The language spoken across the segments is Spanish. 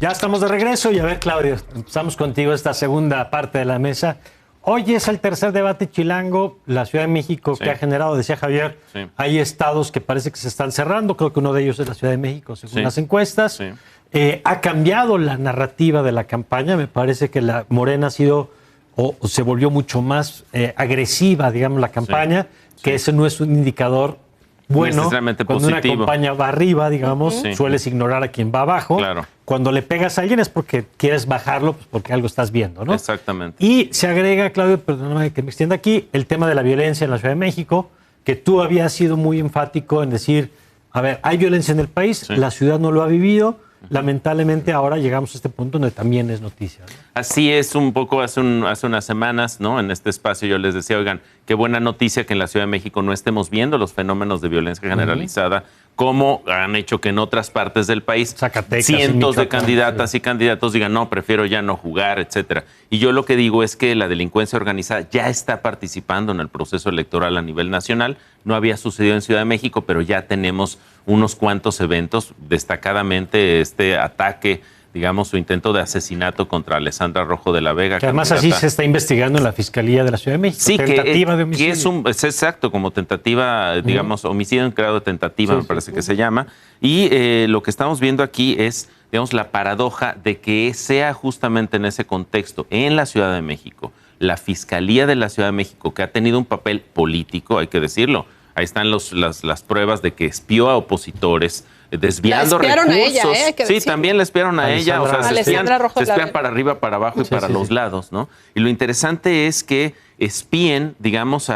Ya estamos de regreso y a ver, Claudio, empezamos contigo esta segunda parte de la mesa. Hoy es el tercer debate chilango, la Ciudad de México, que ha generado, decía Javier, hay estados que parece que se están cerrando, creo que uno de ellos es la Ciudad de México, según las encuestas. Ha cambiado la narrativa de la campaña, me parece que la Morena ha sido, o se volvió mucho más agresiva, digamos, la campaña, que ese no es un indicador bueno. Cuando positivo. Una campaña va arriba, digamos, sueles ignorar a quien va abajo. Claro. Cuando le pegas a alguien es porque quieres bajarlo, pues porque algo estás viendo, ¿no? Exactamente. Y se agrega, Claudio, perdóname que me extienda aquí, el tema de la violencia en la Ciudad de México, que tú habías sido muy enfático en decir, a ver, hay violencia en el país, la ciudad no lo ha vivido, lamentablemente ahora llegamos a este punto donde también es noticia, ¿no? Así es, un poco hace unas semanas, ¿no? En este espacio yo les decía, oigan, qué buena noticia que en la Ciudad de México no estemos viendo los fenómenos de violencia generalizada, como han hecho que en otras partes del país Zacatecas, cientos de candidatas y candidatos digan, no, prefiero ya no jugar, etcétera. Y yo lo que digo es que la delincuencia organizada ya está participando en el proceso electoral a nivel nacional. No había sucedido en Ciudad de México, pero ya tenemos unos cuantos eventos, destacadamente este ataque, digamos, su intento de asesinato contra Alessandra Rojo de la Vega. Que además así se está investigando en la Fiscalía de la Ciudad de México. Sí, tentativa de homicidio. Que es exacto, como tentativa, digamos, homicidio en grado de tentativa, me parece que se llama. Y lo que estamos viendo aquí es, digamos, la paradoja de que sea justamente en ese contexto, en la Ciudad de México, la Fiscalía de la Ciudad de México, que ha tenido un papel político, hay que decirlo. Ahí están las pruebas de que espió a opositores, desviando recursos. A ella, sí, también le espiaron a ella. O sea, se espían para arriba, para abajo y para los lados, ¿no? Y lo interesante es que espíen, digamos,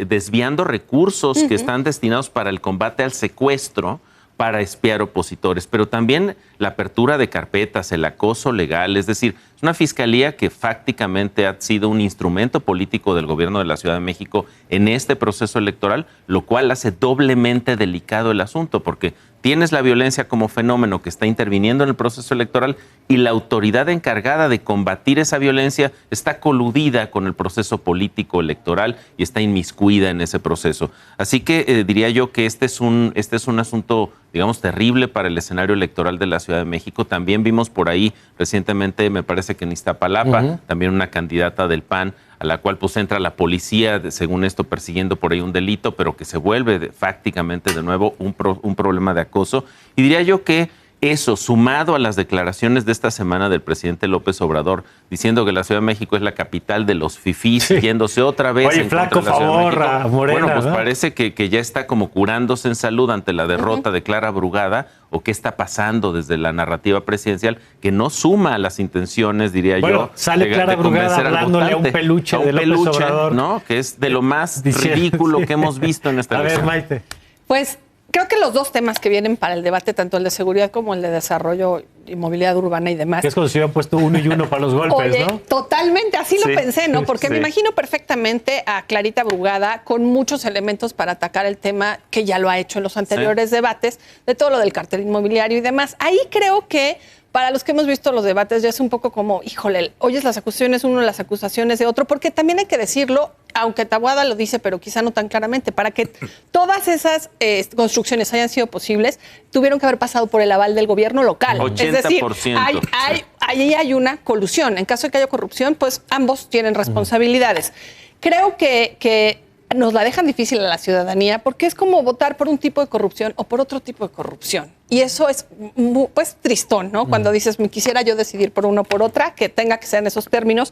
desviando recursos que están destinados para el combate al secuestro, para espiar opositores, pero también la apertura de carpetas, el acoso legal, es decir, es una fiscalía que fácticamente ha sido un instrumento político del gobierno de la Ciudad de México en este proceso electoral, lo cual hace doblemente delicado el asunto, porque tienes la violencia como fenómeno que está interviniendo en el proceso electoral y la autoridad encargada de combatir esa violencia está coludida con el proceso político electoral y está inmiscuida en ese proceso. Así que diría yo que este es un asunto, digamos, terrible para el escenario electoral de la Ciudad de México. También vimos por ahí recientemente, me parece que en Iztapalapa, también una candidata del PAN, a la cual pues entra la policía, según esto, persiguiendo por ahí un delito, pero que se vuelve fácticamente de nuevo un problema de acoso. Y diría yo que eso, sumado a las declaraciones de esta semana del presidente López Obrador, diciendo que la Ciudad de México es la capital de los fifís, yéndose otra vez en contra de la Ciudad de México. Morena, bueno, pues ¿no? parece que ya está como curándose en salud ante la derrota de Clara Brugada, o qué está pasando desde la narrativa presidencial, que no suma a las intenciones, diría yo. Sale Clara Brugada hablándole a un peluche de López Obrador, ¿no? Que es de lo más ridículo que hemos visto en esta elección. A ver, Maite. Pues creo que los dos temas que vienen para el debate, tanto el de seguridad como el de desarrollo y movilidad urbana y demás. Que es como si hubieran puesto 1 y 1 para los golpes, Oye, ¿no? Totalmente, así lo pensé, ¿no? Porque me imagino perfectamente a Clarita Brugada con muchos elementos para atacar el tema que ya lo ha hecho en los anteriores debates, de todo lo del cartel inmobiliario y demás. Ahí creo que para los que hemos visto los debates ya es un poco como, híjole, oyes las acusaciones uno, las acusaciones de otro, porque también hay que decirlo, aunque Taboada lo dice, pero quizá no tan claramente, para que todas esas construcciones hayan sido posibles, tuvieron que haber pasado por el aval del gobierno local. 80%. Es decir, ahí hay una colusión. En caso de que haya corrupción, pues ambos tienen responsabilidades. Creo que nos la dejan difícil a la ciudadanía porque es como votar por un tipo de corrupción o por otro tipo de corrupción. Y eso es, pues, tristón, ¿no? Cuando dices, me quisiera yo decidir por una o por otra, que tenga que ser en esos términos.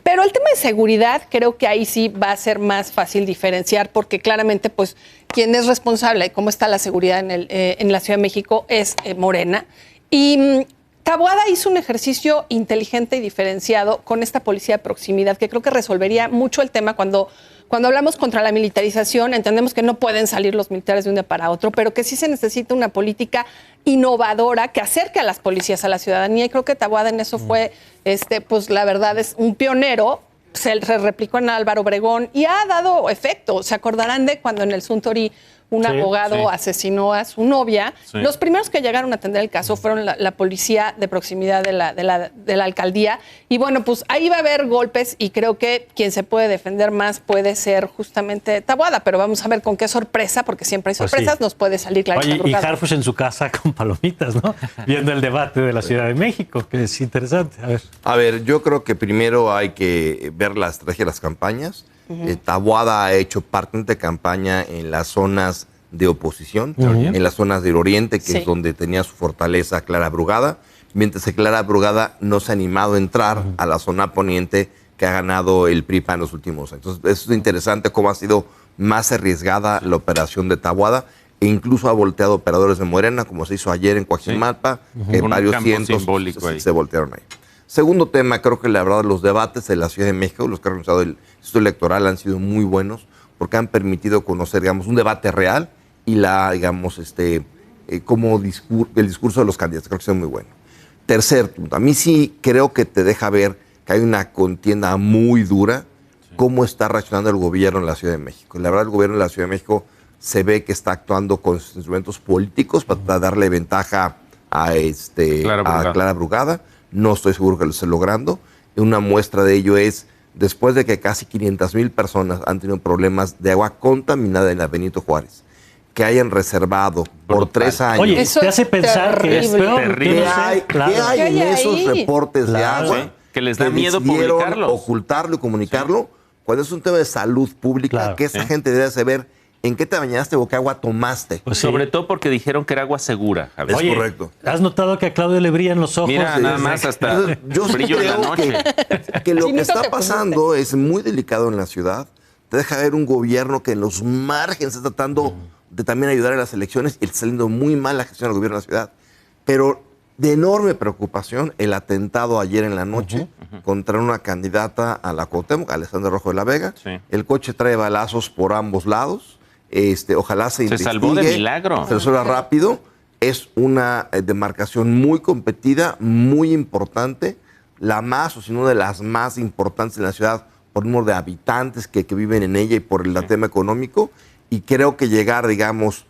Pero el tema de seguridad, creo que ahí sí va a ser más fácil diferenciar porque claramente, pues, quien es responsable de cómo está la seguridad en la Ciudad de México es Morena. Y Taboada hizo un ejercicio inteligente y diferenciado con esta policía de proximidad que creo que resolvería mucho el tema cuando hablamos contra la militarización. Entendemos que no pueden salir los militares de un día para otro, pero que sí se necesita una política innovadora que acerque a las policías a la ciudadanía. Y creo que Taboada en eso fue, pues la verdad es un pionero. Se replicó en Álvaro Obregón y ha dado efecto. Se acordarán de cuando en el Suntory un abogado asesinó a su novia. Sí. Los primeros que llegaron a atender el caso fueron la policía de proximidad de la alcaldía. Y bueno, pues ahí va a haber golpes y creo que quien se puede defender más puede ser justamente Taboada. Pero vamos a ver con qué sorpresa, porque siempre hay sorpresas, nos puede salir Clarita Oye, y Harfuch en su casa con palomitas, ¿no? Viendo el debate de la Ciudad de México, que es interesante. A ver, yo creo que primero hay que ver la estrategia de las campañas. Taboada ha hecho parte de campaña en las zonas de oposición, en las zonas del oriente, que es donde tenía su fortaleza Clara Brugada, mientras que Clara Brugada no se ha animado a entrar a la zona poniente que ha ganado el PRI en los últimos años. Entonces, es interesante cómo ha sido más arriesgada la operación de Taboada, e incluso ha volteado operadores de Morena, como se hizo ayer en Coajimalpa, que varios cientos se voltearon ahí. Segundo tema, creo que la verdad los debates de la Ciudad de México, los que ha organizado el Instituto Electoral, han sido muy buenos porque han permitido conocer, digamos, un debate real y digamos, como el discurso de los candidatos. Creo que es muy bueno. Tercer punto, a mí sí creo que te deja ver que hay una contienda muy dura, cómo está reaccionando el gobierno en la Ciudad de México. La verdad, el gobierno de la Ciudad de México se ve que está actuando con sus instrumentos políticos para darle ventaja a Clara Brugada. No estoy seguro que lo esté logrando. Una muestra de ello es, después de que casi 500,000 personas han tenido problemas de agua contaminada en la Benito Juárez, que hayan reservado por 3 años. Oye, eso te hace pensar que es terrible. ¿Qué hay en esos reportes de agua? Que les da miedo publicarlos. Ocultarlo y comunicarlo, cuando es un tema de salud pública, que esa gente debe saber ¿en qué te bañaste o qué agua tomaste? Pues sobre todo porque dijeron que era agua segura. Es correcto. ¿Has notado que a Claudio le brillan los ojos? Mira, nada más hasta yo brillo en la noche. Que lo que está pasando es muy delicado en la ciudad. Te deja ver un gobierno que en los márgenes está tratando de también ayudar a las elecciones y está saliendo muy mal la gestión del gobierno de la ciudad. Pero de enorme preocupación el atentado ayer en la noche contra una candidata a la Cuauhtémoc, Alessandra Rojo de la Vega. El coche trae balazos por ambos lados. Ojalá se investigue, salvó de milagro. Se resuelva rápido. Es una demarcación muy competida, muy importante, la más o si no de las más importantes en la ciudad por el número de habitantes que viven en ella y por el tema económico. Y creo que llegar, digamos,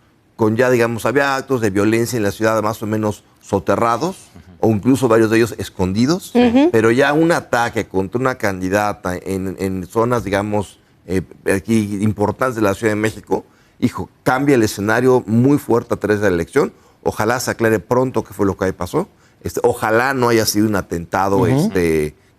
había actos de violencia en la ciudad más o menos soterrados, o incluso varios de ellos escondidos, pero ya un ataque contra una candidata en zonas, digamos, aquí importantes de la Ciudad de México, cambia el escenario muy fuerte a 3 de la elección. Ojalá se aclare pronto qué fue lo que ahí pasó. Ojalá no haya sido un atentado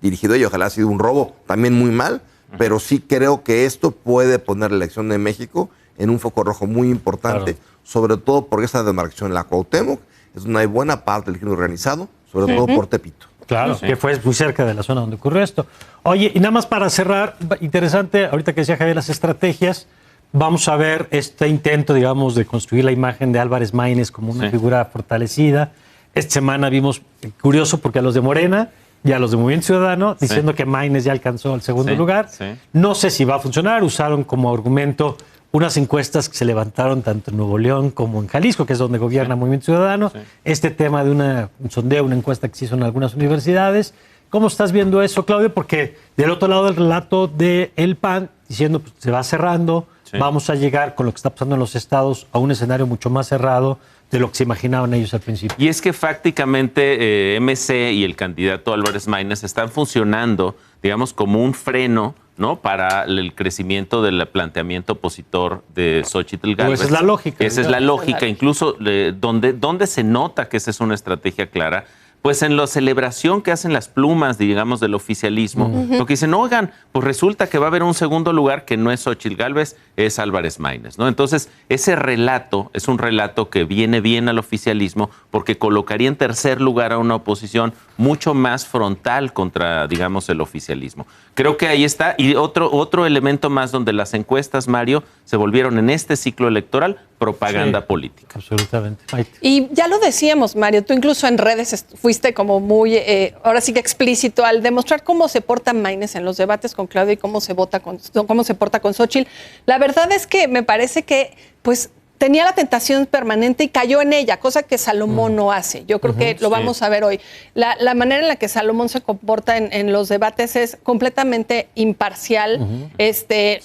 dirigido a ella, ojalá haya sido un robo, también muy mal, pero sí creo que esto puede poner la elección de México en un foco rojo muy importante, sobre todo porque esa demarcación en la Cuauhtémoc es donde hay buena parte del crimen organizado, sobre todo por Tepito. Claro, que fue muy cerca de la zona donde ocurrió esto. Oye, y nada más para cerrar, interesante, ahorita que decía Javier las estrategias, vamos a ver este intento, digamos, de construir la imagen de Álvarez Maínez como una figura fortalecida. Esta semana vimos, curioso, porque a los de Morena y a los de Movimiento Ciudadano, diciendo que Maínez ya alcanzó el segundo lugar. No sé si va a funcionar, usaron como argumento unas encuestas que se levantaron tanto en Nuevo León como en Jalisco, que es donde gobierna Movimiento Ciudadano. Este tema de un sondeo, una encuesta que se hizo en algunas universidades. ¿Cómo estás viendo eso, Claudio? Porque del otro lado del relato del PAN, diciendo pues, se va cerrando, vamos a llegar con lo que está pasando en los estados a un escenario mucho más cerrado de lo que se imaginaban ellos al principio. Y es que prácticamente MC y el candidato Álvarez Maínez están funcionando, digamos, como un freno, ¿no?, para el crecimiento del planteamiento opositor de Xóchitl Gálvez. Pues esa es la lógica. Esa es la lógica, incluso donde se nota que esa es una estrategia clara. Pues en la celebración que hacen las plumas, digamos, del oficialismo, lo que dicen, oigan, pues resulta que va a haber un segundo lugar que no es Xóchitl Gálvez, es Álvarez Maínez, ¿no? Entonces, ese relato es un relato que viene bien al oficialismo porque colocaría en tercer lugar a una oposición mucho más frontal contra, digamos, el oficialismo. Creo que ahí está. Y otro elemento más donde las encuestas, Mario, se volvieron en este ciclo electoral propaganda política. Absolutamente. Y ya lo decíamos, Mario, tú incluso en redes fuiste como muy, ahora sí que explícito al demostrar cómo se porta Maínez en los debates con Claudio y cómo se porta con Xóchitl. La verdad es que me parece que, pues, tenía la tentación permanente y cayó en ella, cosa que Salomón no hace. Yo creo que lo vamos a ver hoy. La manera en la que Salomón se comporta en los debates es completamente imparcial.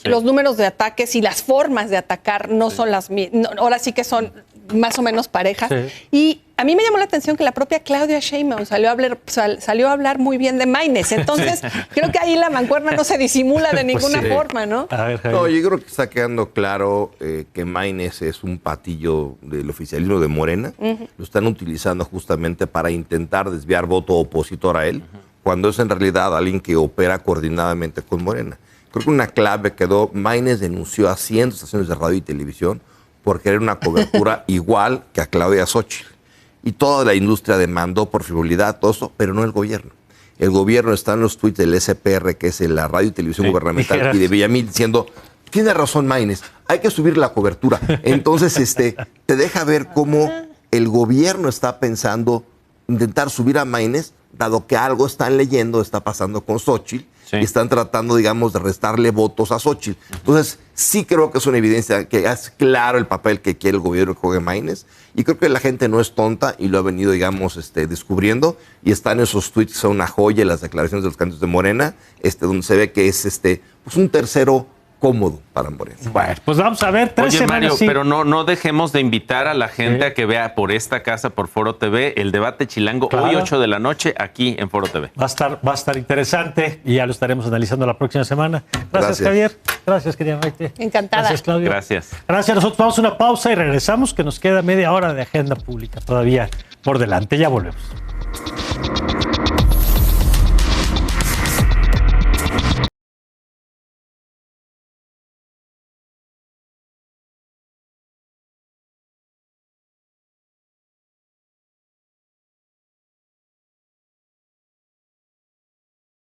Los números de ataques y las formas de atacar no son las mismas. Ahora sí que son más o menos parejas. Y a mí me llamó la atención que la propia Claudia Sheinbaum salió a hablar muy bien de Maynes. Entonces, creo que ahí la mancuerna no se disimula de ninguna forma, ¿no? No, yo creo que está quedando claro que Maynes es un patillo del oficialismo de Morena. Lo están utilizando justamente para intentar desviar voto opositor a él, cuando es en realidad alguien que opera coordinadamente con Morena. Creo que una clave quedó: Maynes denunció a 100 estaciones de radio y televisión por querer una cobertura igual que a Claudia Xóchitl. Y toda la industria demandó por frivolidad, todo eso, pero no el gobierno. El gobierno está en los tuits del SPR, que es la radio y televisión gubernamental, y de Villamil diciendo: tiene razón Maynes, hay que subir la cobertura. Entonces, te deja ver cómo el gobierno está pensando intentar subir a Maynes, dado que algo están leyendo, está pasando con Xóchitl, y están tratando, digamos, de restarle votos a Xóchitl. Entonces, sí creo que es una evidencia que es claro el papel que quiere el gobierno que juegue Maynes, y creo que la gente no es tonta y lo ha venido, digamos, descubriendo, y están esos tweets, son una joya, las declaraciones de los candidatos de Morena, donde se ve que es pues un tercero cómodo para Morena. Bueno, pues vamos a ver 3 semanas. Mario, pero no dejemos de invitar a la gente a que vea por esta casa, por Foro TV, el debate chilango, hoy 8 de la noche, aquí en Foro TV. Va a estar interesante y ya lo estaremos analizando la próxima semana. Gracias. Javier. Gracias, querida Maite. Encantada. Gracias, Claudio. Gracias. Gracias. Nosotros vamos a una pausa y regresamos, que nos queda media hora de agenda pública todavía por delante. Ya volvemos.